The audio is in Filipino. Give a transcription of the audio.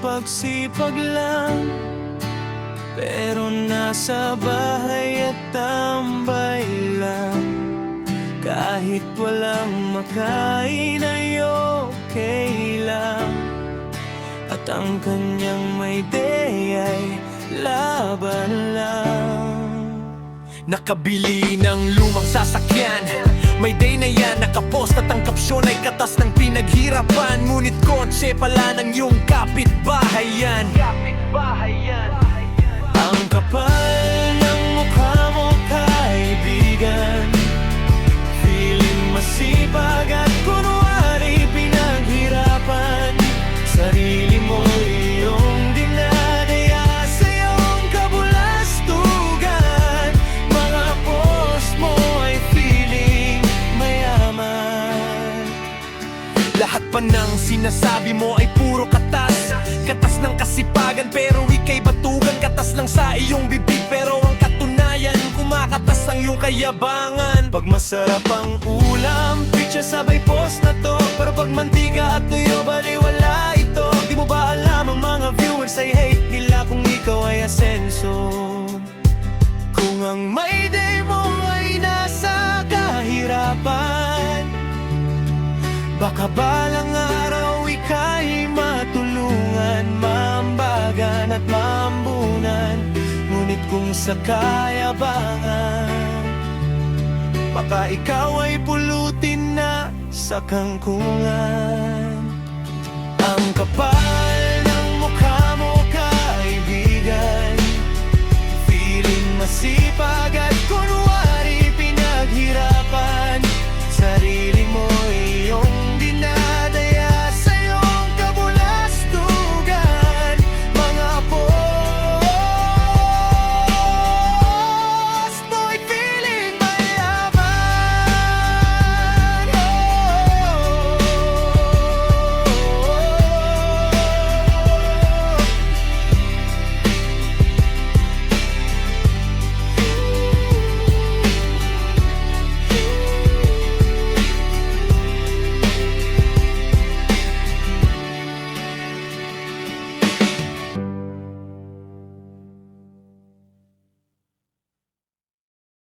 pagsipag lang, pero nasa bahay at tambay lang. Kahit walang makain ay okay lang, at ang kanyang may day ay laban lang. Nakabili ng lumang sasakyan, may day na yan, nakapost at ang kapsyon ay katas ng pinaghirapan. Ngunit kotse pala ng iyong kapitbahay yan. Ang kapal ng mukha mo, kaibigan, feeling masipag at kunwari pinaghirapan. Sarili mo iyong dinadaya sa iyong kabulastugan. Mga post mo ay feeling mayaman. Lahat pa ng sinasabi mo ay puro katas, katas ng kasipagan pero ika'y batugan. Katas lang sa iyong bibig pero ang katunayan, kumakatas ang iyong kayabangan. Pag masarap ang ulam, picture sabay post na to. Pero pag mantika at tuyo, baliwala ito. Di mo ba alam ang mga viewers ay hate nila kung ikaw ay asenso? Kung ang may day mo ay nasa kahirapan, baka balang araw ika'y matulungan, maambagan at maambunan. Ngunit kung sa kayabangan, baka ikaw ay pulutin na sa kangkungan.